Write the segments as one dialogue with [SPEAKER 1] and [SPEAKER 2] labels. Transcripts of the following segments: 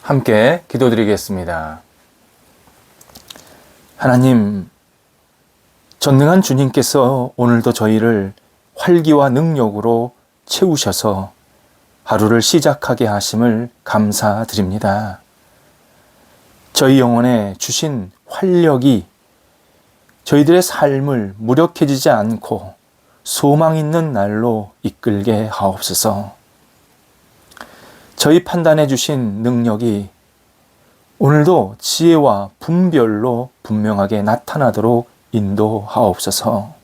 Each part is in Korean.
[SPEAKER 1] 함께 기도드리겠습니다. 하나님, 전능한 주님께서 오늘도 저희를 활기와 능력으로 채우셔서 하루를 시작하게 하심을 감사드립니다. 저희 영혼에 주신 활력이 저희들의 삶을 무력해지지 않고 소망 있는 날로 이끌게 하옵소서. 저희 판단해 주신 능력이 오늘도 지혜와 분별로 분명하게 나타나도록 인도하옵소서.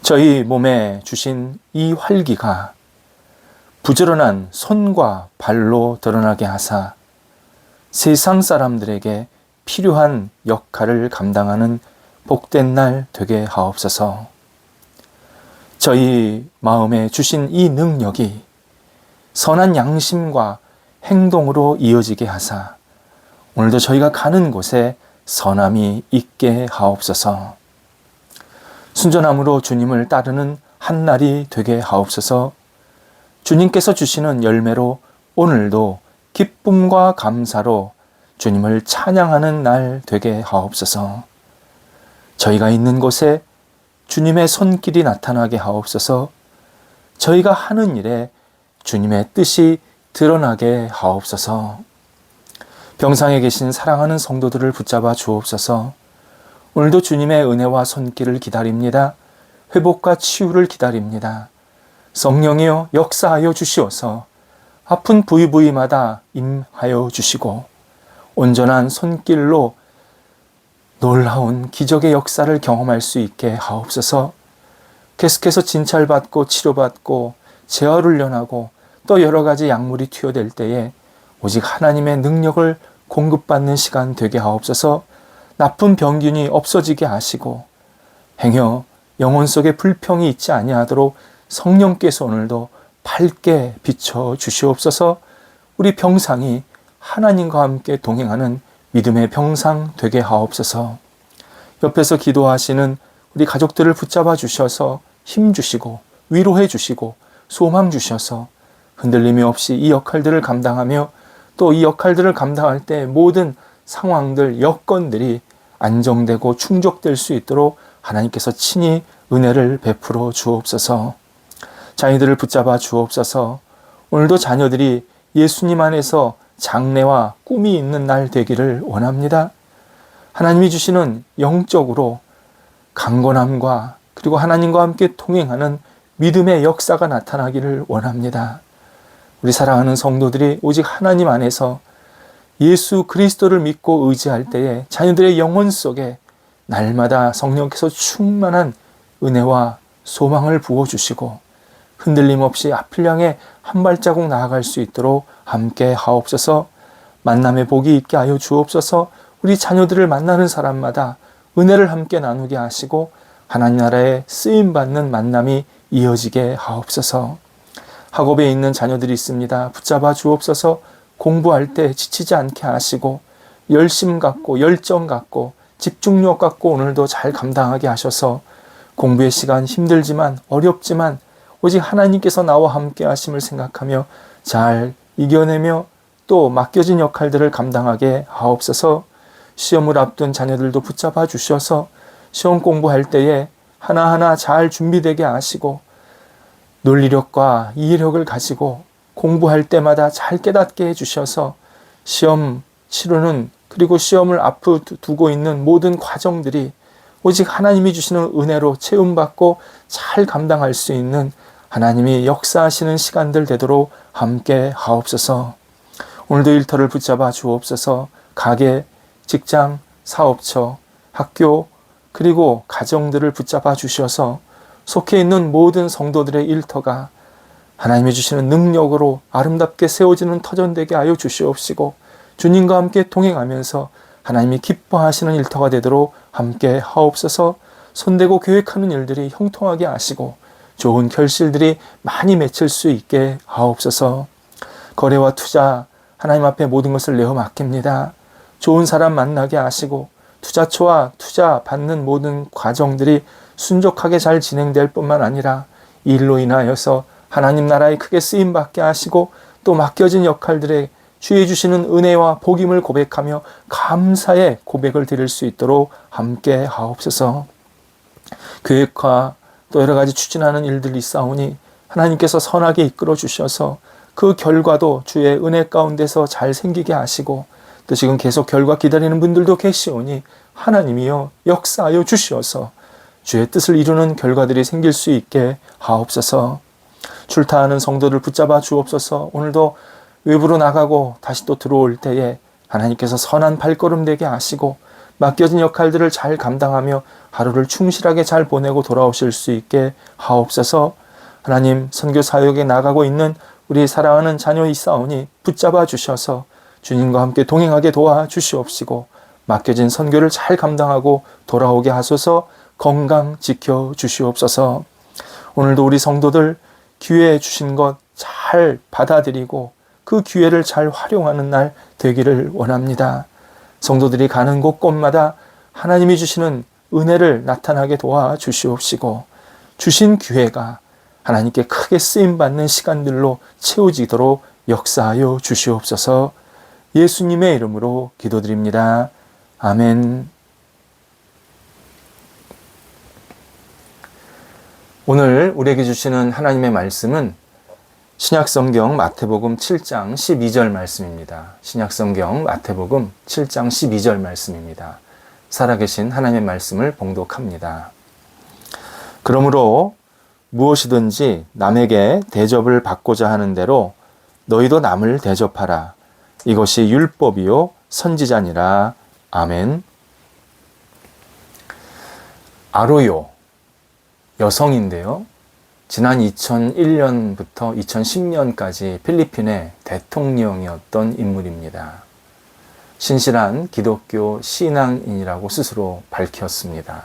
[SPEAKER 1] 저희 몸에 주신 이 활기가 부지런한 손과 발로 드러나게 하사 세상 사람들에게 필요한 역할을 감당하는 복된 날 되게 하옵소서. 저희 마음에 주신 이 능력이 선한 양심과 행동으로 이어지게 하사 오늘도 저희가 가는 곳에 선함이 있게 하옵소서. 순전함으로 주님을 따르는 한 날이 되게 하옵소서. 주님께서 주시는 열매로 오늘도 기쁨과 감사로 주님을 찬양하는 날 되게 하옵소서. 저희가 있는 곳에 주님의 손길이 나타나게 하옵소서. 저희가 하는 일에 주님의 뜻이 드러나게 하옵소서. 병상에 계신 사랑하는 성도들을 붙잡아 주옵소서. 오늘도 주님의 은혜와 손길을 기다립니다. 회복과 치유를 기다립니다. 성령이여 역사하여 주시옵소서. 아픈 부위부위마다 임하여 주시고 온전한 손길로 놀라운 기적의 역사를 경험할 수 있게 하옵소서. 계속해서 진찰받고 치료받고 재활훈련하고 또 여러 가지 약물이 투여될 때에 오직 하나님의 능력을 공급받는 시간 되게 하옵소서. 나쁜 병균이 없어지게 하시고 행여 영혼 속에 불평이 있지 아니하도록 성령께서 오늘도 밝게 비춰 주시옵소서. 우리 병상이 하나님과 함께 동행하는 믿음의 병상 되게 하옵소서. 옆에서 기도하시는 우리 가족들을 붙잡아 주셔서 힘 주시고 위로해 주시고 소망 주셔서 흔들림이 없이 이 역할들을 감당하며 또 이 역할들을 감당할 때 모든 상황들, 여건들이 안정되고 충족될 수 있도록 하나님께서 친히 은혜를 베풀어 주옵소서. 자녀들을 붙잡아 주옵소서. 오늘도 자녀들이 예수님 안에서 장래와 꿈이 있는 날 되기를 원합니다. 하나님이 주시는 영적으로 강건함과 그리고 하나님과 함께 동행하는 믿음의 역사가 나타나기를 원합니다. 우리 사랑하는 성도들이 오직 하나님 안에서 예수 그리스도를 믿고 의지할 때에 자녀들의 영혼 속에 날마다 성령께서 충만한 은혜와 소망을 부어주시고 흔들림 없이 앞을 향해 한 발자국 나아갈 수 있도록 함께 하옵소서. 만남의 복이 있게 하여 주옵소서. 우리 자녀들을 만나는 사람마다 은혜를 함께 나누게 하시고 하나님 나라에 쓰임받는 만남이 이어지게 하옵소서. 학업에 있는 자녀들이 있습니다. 붙잡아 주옵소서. 공부할 때 지치지 않게 하시고 열심 갖고 열정 갖고 집중력 갖고 오늘도 잘 감당하게 하셔서 공부의 시간 힘들지만 어렵지만 오직 하나님께서 나와 함께 하심을 생각하며 잘 이겨내며 또 맡겨진 역할들을 감당하게 하옵소서. 시험을 앞둔 자녀들도 붙잡아 주셔서 시험 공부할 때에 하나하나 잘 준비되게 하시고 논리력과 이해력을 가지고 공부할 때마다 잘 깨닫게 해주셔서 시험 치르는 그리고 시험을 앞에 두고 있는 모든 과정들이 오직 하나님이 주시는 은혜로 채움받고 잘 감당할 수 있는 하나님이 역사하시는 시간들 되도록 함께 하옵소서. 오늘도 일터를 붙잡아 주옵소서. 가게, 직장, 사업처, 학교 그리고 가정들을 붙잡아 주셔서 속해 있는 모든 성도들의 일터가 하나님이 주시는 능력으로 아름답게 세워지는 터전되게 하여 주시옵시고 주님과 함께 동행하면서 하나님이 기뻐하시는 일터가 되도록 함께 하옵소서. 손대고 계획하는 일들이 형통하게 하시고 좋은 결실들이 많이 맺힐 수 있게 하옵소서. 거래와 투자 하나님 앞에 모든 것을 내어 맡깁니다. 좋은 사람 만나게 하시고 투자처와 투자 받는 모든 과정들이 순적하게 잘 진행될 뿐만 아니라 이 일로 인하여서 하나님 나라에 크게 쓰임받게 하시고 또 맡겨진 역할들에 주의 주시는 은혜와 복임을 고백하며 감사의 고백을 드릴 수 있도록 함께 하옵소서. 계획과 또 여러 가지 추진하는 일들이 있사오니 하나님께서 선하게 이끌어 주셔서 그 결과도 주의 은혜 가운데서 잘 생기게 하시고, 또 지금 계속 결과 기다리는 분들도 계시오니 하나님이여 역사하여 주시어서 주의 뜻을 이루는 결과들이 생길 수 있게 하옵소서. 출타하는 성도들 붙잡아 주옵소서. 오늘도 외부로 나가고 다시 또 들어올 때에 하나님께서 선한 발걸음 되게 하시고 맡겨진 역할들을 잘 감당하며 하루를 충실하게 잘 보내고 돌아오실 수 있게 하옵소서. 하나님, 선교 사역에 나가고 있는 우리 사랑하는 자녀 있사오니 붙잡아 주셔서 주님과 함께 동행하게 도와주시옵시고 맡겨진 선교를 잘 감당하고 돌아오게 하소서. 건강 지켜 주시옵소서. 오늘도 우리 성도들 기회 주신 것 잘 받아들이고 그 기회를 잘 활용하는 날 되기를 원합니다. 성도들이 가는 곳곳마다 하나님이 주시는 은혜를 나타나게 도와주시옵시고 주신 기회가 하나님께 크게 쓰임받는 시간들로 채워지도록 역사하여 주시옵소서. 예수님의 이름으로 기도드립니다. 아멘. 오늘 우리에게 주시는 하나님의 말씀은 신약성경 마태복음 7장 12절 말씀입니다. 신약성경 마태복음 7장 12절 말씀입니다. 살아계신 하나님의 말씀을 봉독합니다. 그러므로 무엇이든지 남에게 대접을 받고자 하는 대로 너희도 남을 대접하라. 이것이 율법이요 선지자니라. 아멘. 아로요, 여성인데요. 지난 2001년부터 2010년까지 필리핀의 대통령이었던 인물입니다. 신실한 기독교 신앙인이라고 스스로 밝혔습니다.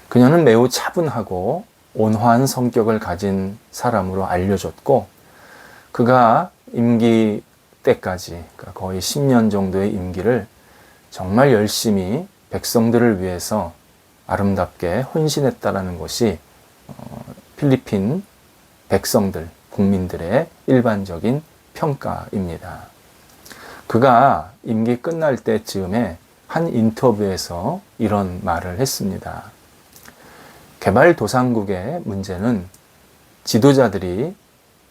[SPEAKER 1] 그녀는 매우 차분하고 온화한 성격을 가진 사람으로 알려졌고, 그가 임기 때까지 그러니까 거의 10년 정도의 임기를 정말 열심히 백성들을 위해서 아름답게 헌신했다라는 것이 필리핀 백성들, 국민들의 일반적인 평가입니다. 그가 임기 끝날 때쯤에 한 인터뷰에서 이런 말을 했습니다. 개발도상국의 문제는 지도자들이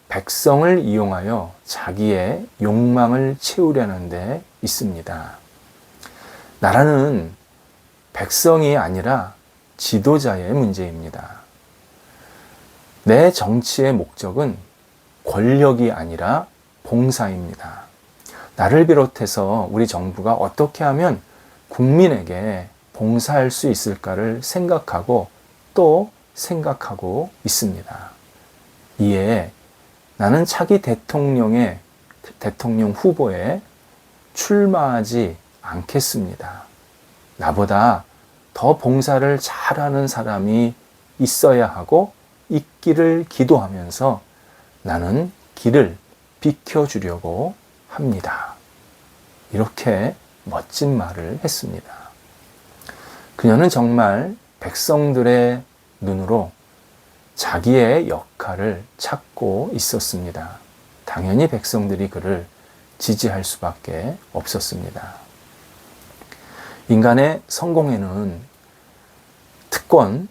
[SPEAKER 1] 백성을 이용하여 자기의 욕망을 채우려는 데 있습니다. 나라는 백성이 아니라 지도자의 문제입니다. 내 정치의 목적은 권력이 아니라 봉사입니다. 나를 비롯해서 우리 정부가 어떻게 하면 국민에게 봉사할 수 있을까를 생각하고 또 생각하고 있습니다. 이에 나는 차기 대통령 후보에 출마하지 않겠습니다. 나보다 더 봉사를 잘하는 사람이 있어야 하고 있기를 기도하면서 나는 길을 비켜주려고 합니다. 이렇게 멋진 말을 했습니다. 그녀는 정말 백성들의 눈으로 자기의 역할을 찾고 있었습니다. 당연히 백성들이 그를 지지할 수밖에 없었습니다. 인간의 성공에는 특권,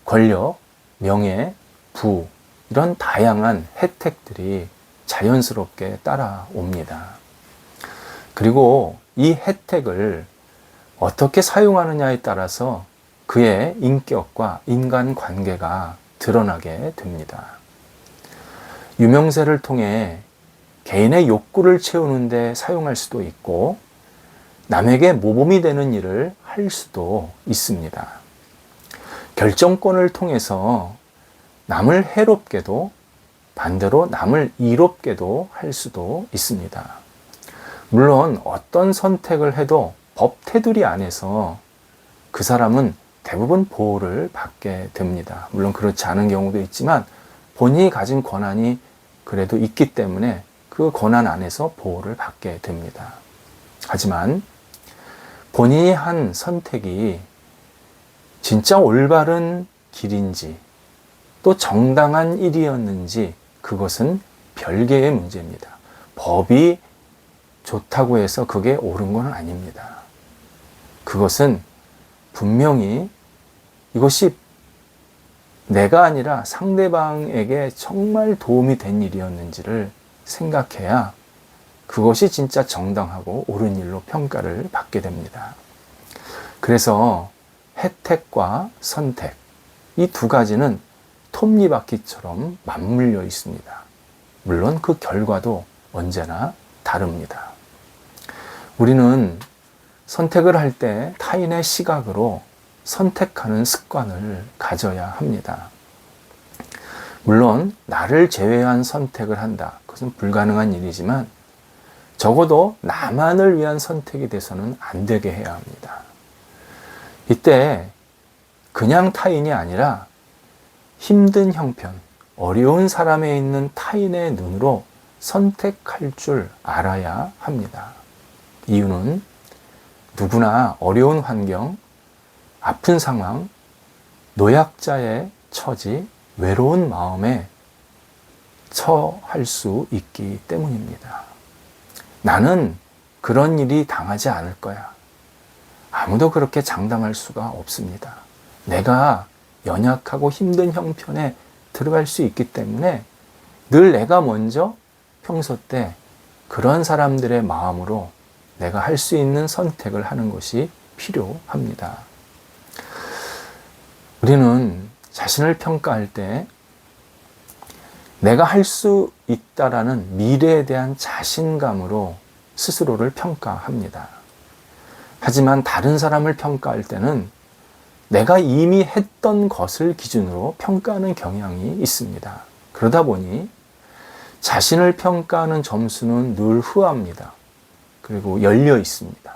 [SPEAKER 1] 권력, 명예, 부 이런 다양한 혜택들이 자연스럽게 따라옵니다. 그리고 이 혜택을 어떻게 사용하느냐에 따라서 그의 인격과 인간관계가 드러나게 됩니다. 유명세를 통해 개인의 욕구를 채우는 데 사용할 수도 있고 남에게 모범이 되는 일을 할 수도 있습니다. 결정권을 통해서 남을 해롭게도 반대로 남을 이롭게도 할 수도 있습니다. 물론 어떤 선택을 해도 법 테두리 안에서 그 사람은 대부분 보호를 받게 됩니다. 물론 그렇지 않은 경우도 있지만 본인이 가진 권한이 그래도 있기 때문에 그 권한 안에서 보호를 받게 됩니다. 하지만 본인이 한 선택이 진짜 올바른 길인지 또 정당한 일이었는지 그것은 별개의 문제입니다. 법이 좋다고 해서 그게 옳은 건 아닙니다. 그것은 분명히 이것이 내가 아니라 상대방에게 정말 도움이 된 일이었는지를 생각해야 그것이 진짜 정당하고 옳은 일로 평가를 받게 됩니다. 그래서 혜택과 선택, 이 두 가지는 톱니바퀴처럼 맞물려 있습니다. 물론 그 결과도 언제나 다릅니다. 우리는 선택을 할 때 타인의 시각으로 선택하는 습관을 가져야 합니다. 물론 나를 제외한 선택을 한다. 그것은 불가능한 일이지만 적어도 나만을 위한 선택이 돼서는 안 되게 해야 합니다. 이때 그냥 타인이 아니라 힘든 형편, 어려운 사람에 있는 타인의 눈으로 선택할 줄 알아야 합니다. 이유는 누구나 어려운 환경, 아픈 상황, 노약자의 처지, 외로운 마음에 처할 수 있기 때문입니다. 나는 그런 일이 당하지 않을 거야. 아무도 그렇게 장담할 수가 없습니다. 내가 연약하고 힘든 형편에 들어갈 수 있기 때문에 늘 내가 먼저 평소 때 그런 사람들의 마음으로 내가 할 수 있는 선택을 하는 것이 필요합니다. 우리는 자신을 평가할 때 내가 할 수 있다라는 미래에 대한 자신감으로 스스로를 평가합니다. 하지만 다른 사람을 평가할 때는 내가 이미 했던 것을 기준으로 평가하는 경향이 있습니다. 그러다 보니 자신을 평가하는 점수는 늘 후합니다. 그리고 열려 있습니다.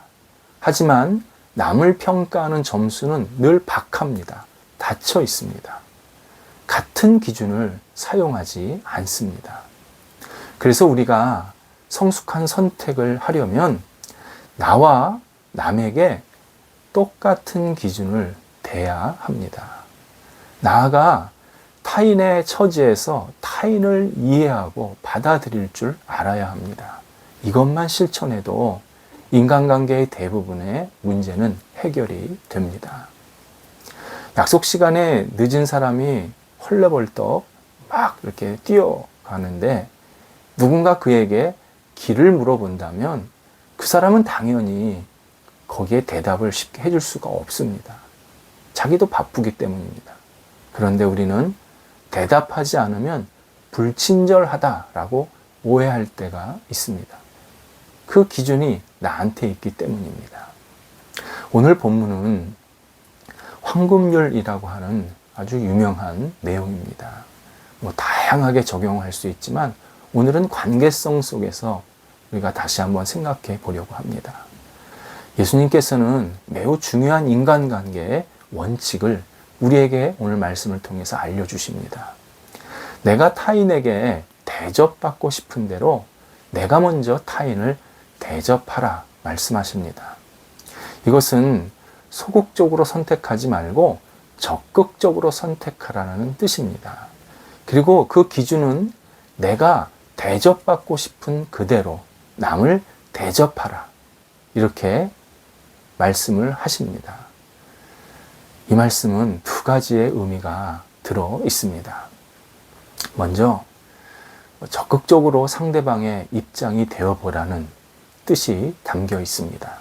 [SPEAKER 1] 하지만 남을 평가하는 점수는 늘 박합니다. 닫혀 있습니다. 같은 기준을 사용하지 않습니다. 그래서 우리가 성숙한 선택을 하려면 나와 남에게 똑같은 기준을 대야 합니다. 나아가 타인의 처지에서 타인을 이해하고 받아들일 줄 알아야 합니다. 이것만 실천해도 인간관계의 대부분의 문제는 해결이 됩니다. 약속 시간에 늦은 사람이 헐레벌떡 막 이렇게 뛰어가는데 누군가 그에게 길을 물어본다면 그 사람은 당연히 거기에 대답을 쉽게 해줄 수가 없습니다. 자기도 바쁘기 때문입니다. 그런데 우리는 대답하지 않으면 불친절하다라고 오해할 때가 있습니다. 그 기준이 나한테 있기 때문입니다. 오늘 본문은 황금률이라고 하는 아주 유명한 내용입니다. 다양하게 적용할 수 있지만 오늘은 관계성 속에서 우리가 다시 한번 생각해 보려고 합니다. 예수님께서는 매우 중요한 인간관계의 원칙을 우리에게 오늘 말씀을 통해서 알려주십니다. 내가 타인에게 대접받고 싶은 대로 내가 먼저 타인을 대접하라 말씀하십니다. 이것은 소극적으로 선택하지 말고 적극적으로 선택하라는 뜻입니다. 그리고 그 기준은 내가 대접받고 싶은 그대로 남을 대접하라 이렇게 말씀을 하십니다. 이 말씀은 두 가지의 의미가 들어 있습니다. 먼저 적극적으로 상대방의 입장이 되어보라는 뜻이 담겨 있습니다.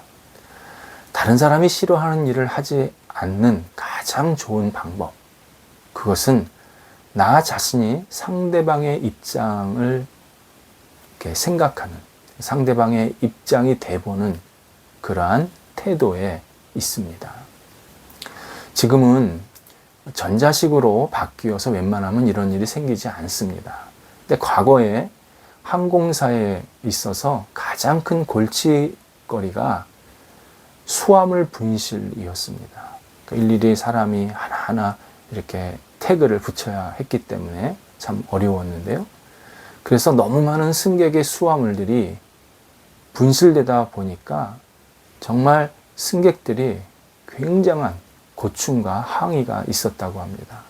[SPEAKER 1] 다른 사람이 싫어하는 일을 하지 않는 가장 좋은 방법, 그것은 나 자신이 상대방의 입장을 이렇게 생각하는, 상대방의 입장이 돼보는 그러한 태도에 있습니다. 지금은 전자식으로 바뀌어서 웬만하면 이런 일이 생기지 않습니다. 근데 과거에 항공사에 있어서 가장 큰 골칫거리가 수화물 분실이었습니다. 일일이 사람이 하나하나 이렇게 태그를 붙여야 했기 때문에 참 어려웠는데요. 그래서 너무 많은 승객의 수화물들이 분실되다 보니까 정말 승객들이 굉장한 고충과 항의가 있었다고 합니다.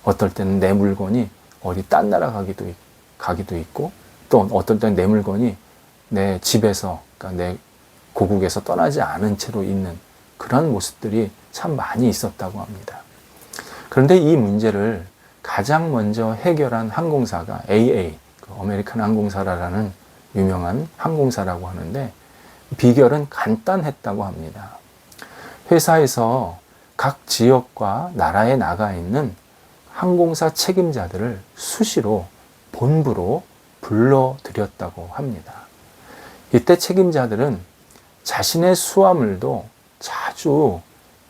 [SPEAKER 1] 어떨 때는 내 물건이 어디 딴 나라 가기도 있고 또 어떨 때는 내 물건이 내 집에서, 그러니까 내 고국에서 떠나지 않은 채로 있는 그런 모습들이 참 많이 있었다고 합니다. 그런데 이 문제를 가장 먼저 해결한 항공사가 AA, 그 아메리칸 항공사라는 유명한 항공사라고 하는데, 비결은 간단했다고 합니다. 회사에서 각 지역과 나라에 나가 있는 항공사 책임자들을 수시로 본부로 불러들였다고 합니다. 이때 책임자들은 자신의 수화물도 자주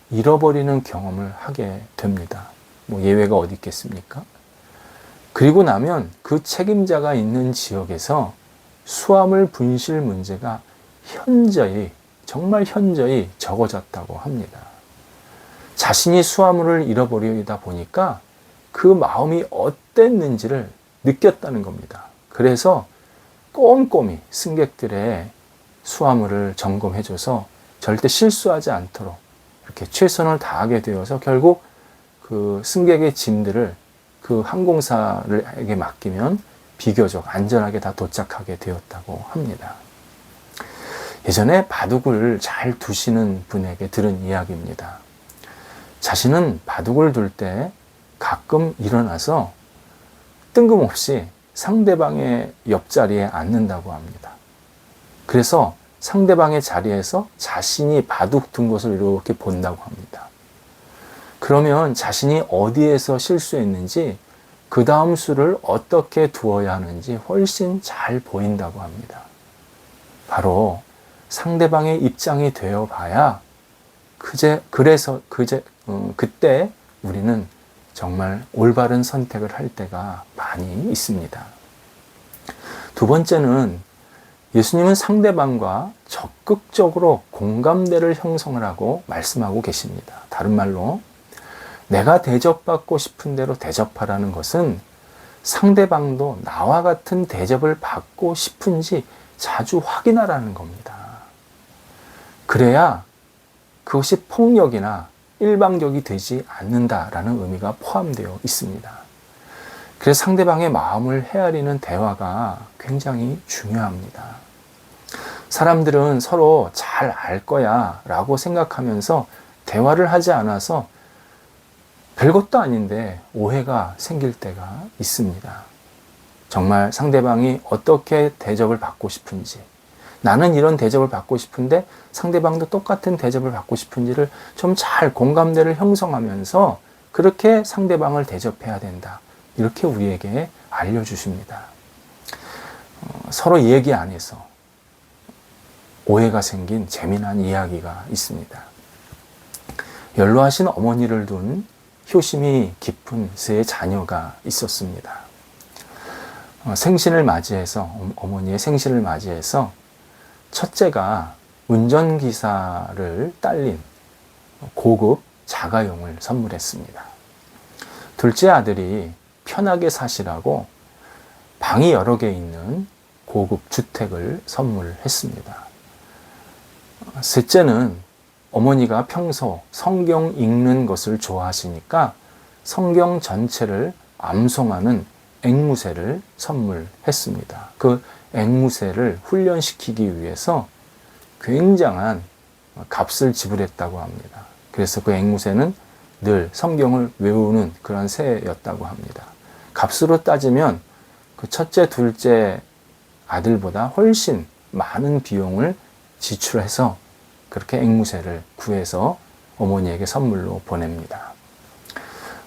[SPEAKER 1] 잃어버리는 경험을 하게 됩니다. 뭐 예외가 어디 있겠습니까? 그리고 나면 그 책임자가 있는 지역에서 수화물 분실 문제가 현저히, 정말 현저히 적어졌다고 합니다. 자신이 수화물을 잃어버리다 보니까 그 마음이 어땠는지를 느꼈다는 겁니다. 그래서 꼼꼼히 승객들의 수화물을 점검해줘서 절대 실수하지 않도록 이렇게 최선을 다하게 되어서 결국 그 승객의 짐들을 그 항공사에게 맡기면 비교적 안전하게 다 도착하게 되었다고 합니다. 예전에 바둑을 잘 두시는 분에게 들은 이야기입니다. 자신은 바둑을 둘 때 가끔 일어나서 뜬금없이 상대방의 옆자리에 앉는다고 합니다. 그래서 상대방의 자리에서 자신이 바둑 둔 것을 이렇게 본다고 합니다. 그러면 자신이 어디에서 실수했는지, 그 다음 수를 어떻게 두어야 하는지 훨씬 잘 보인다고 합니다. 바로 상대방의 입장이 되어 봐야 그때 우리는 정말 올바른 선택을 할 때가 많이 있습니다. 두 번째는, 예수님은 상대방과 적극적으로 공감대를 형성을 하고 말씀하고 계십니다. 다른 말로 내가 대접받고 싶은 대로 대접하라는 것은 상대방도 나와 같은 대접을 받고 싶은지 자주 확인하라는 겁니다. 그래야 그것이 폭력이나 일방적이 되지 않는다라는 의미가 포함되어 있습니다. 그래서 상대방의 마음을 헤아리는 대화가 굉장히 중요합니다. 사람들은 서로 잘 알 거야 라고 생각하면서 대화를 하지 않아서 별것도 아닌데 오해가 생길 때가 있습니다. 정말 상대방이 어떻게 대접을 받고 싶은지, 나는 이런 대접을 받고 싶은데 상대방도 똑같은 대접을 받고 싶은지를 좀 잘 공감대를 형성하면서 그렇게 상대방을 대접해야 된다. 이렇게 우리에게 알려주십니다. 서로 얘기 안에서 오해가 생긴 재미난 이야기가 있습니다. 연로하신 어머니를 둔 효심이 깊은 세 자녀가 있었습니다. 생신을 맞이해서, 어머니의 생신을 맞이해서 첫째가 운전기사를 딸린 고급 자가용을 선물했습니다. 둘째 아들이 편하게 사시라고 방이 여러 개 있는 고급 주택을 선물했습니다. 셋째는 어머니가 평소 성경 읽는 것을 좋아하시니까 성경 전체를 암송하는 앵무새를 선물했습니다. 그 앵무새를 훈련시키기 위해서 굉장한 값을 지불했다고 합니다. 그래서 그 앵무새는 늘 성경을 외우는 그런 새였다고 합니다. 값으로 따지면 그 첫째, 둘째 아들보다 훨씬 많은 비용을 지출해서 그렇게 앵무새를 구해서 어머니에게 선물로 보냅니다.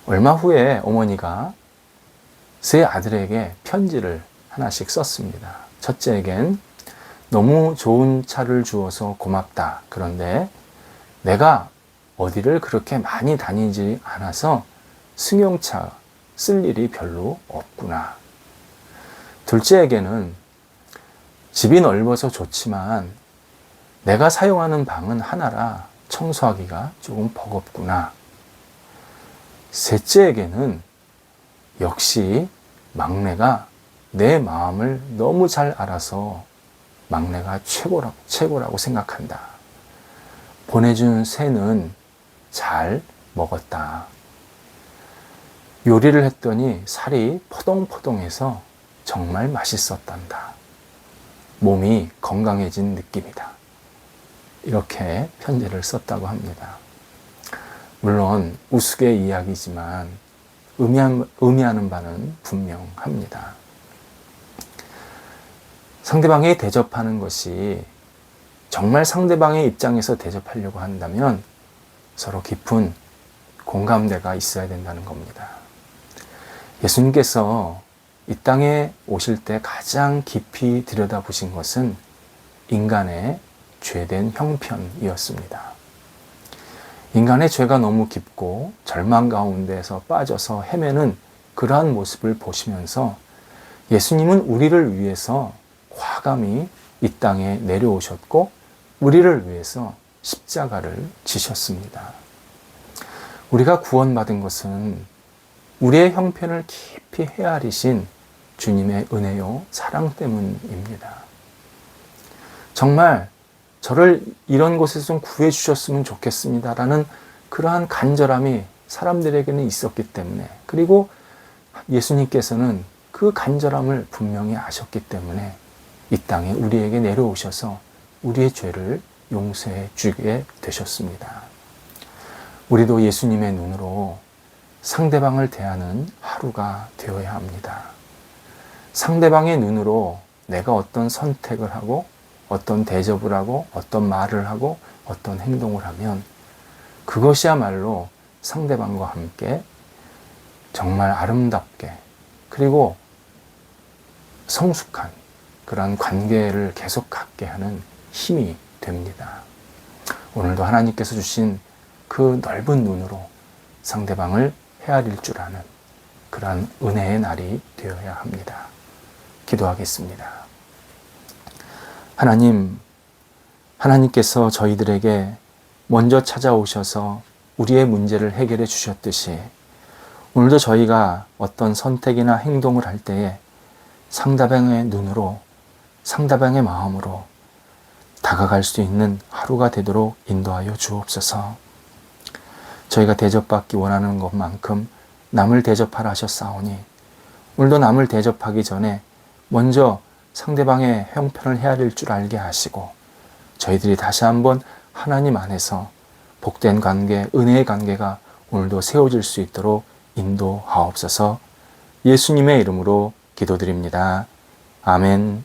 [SPEAKER 1] 얼마 후에 어머니가 세 아들에게 편지를 하나씩 썼습니다. 첫째에겐 너무 좋은 차를 주어서 고맙다. 그런데 내가 어디를 그렇게 많이 다니지 않아서 승용차 쓸 일이 별로 없구나. 둘째에게는 집이 넓어서 좋지만 내가 사용하는 방은 하나라 청소하기가 조금 버겁구나. 셋째에게는 역시 막내가 내 마음을 너무 잘 알아서 막내가 최고라고 생각한다. 보내준 새는 잘 먹었다. 요리를 했더니 살이 포동포동해서 정말 맛있었단다. 몸이 건강해진 느낌이다. 이렇게 편지를 썼다고 합니다. 물론 우스개 이야기지만 의미하는 바는 분명합니다. 상대방에 대접하는 것이 정말 상대방의 입장에서 대접하려고 한다면 서로 깊은 공감대가 있어야 된다는 겁니다. 예수님께서 이 땅에 오실 때 가장 깊이 들여다보신 것은 인간의 죄된 형편이었습니다. 인간의 죄가 너무 깊고 절망 가운데서 빠져서 헤매는 그러한 모습을 보시면서 예수님은 우리를 위해서 과감히 이 땅에 내려오셨고 우리를 위해서 십자가를 지셨습니다. 우리가 구원받은 것은 우리의 형편을 깊이 헤아리신 주님의 은혜요 사랑 때문입니다. 정말 저를 이런 곳에서 좀 구해주셨으면 좋겠습니다라는 그러한 간절함이 사람들에게는 있었기 때문에, 그리고 예수님께서는 그 간절함을 분명히 아셨기 때문에 이 땅에 우리에게 내려오셔서 우리의 죄를 용서해 주게 되셨습니다. 우리도 예수님의 눈으로 상대방을 대하는 하루가 되어야 합니다. 상대방의 눈으로 내가 어떤 선택을 하고 어떤 대접을 하고 어떤 말을 하고 어떤 행동을 하면 그것이야말로 상대방과 함께 정말 아름답게 그리고 성숙한 그런 관계를 계속 갖게 하는 힘이 됩니다. 오늘도 하나님께서 주신 그 넓은 눈으로 상대방을 헤아릴 줄 아는 그러한 은혜의 날이 되어야 합니다. 기도하겠습니다. 하나님께서 저희들에게 먼저 찾아오셔서 우리의 문제를 해결해 주셨듯이 오늘도 저희가 어떤 선택이나 행동을 할 때에 상대방의 눈으로, 상대방의 마음으로 다가갈 수 있는 하루가 되도록 인도하여 주옵소서. 저희가 대접받기 원하는 것만큼 남을 대접하라 하셨사오니 오늘도 남을 대접하기 전에 먼저 상대방의 형편을 헤아릴 줄 알게 하시고 저희들이 다시 한번 하나님 안에서 복된 관계, 은혜의 관계가 오늘도 세워질 수 있도록 인도하옵소서. 예수님의 이름으로 기도드립니다. 아멘.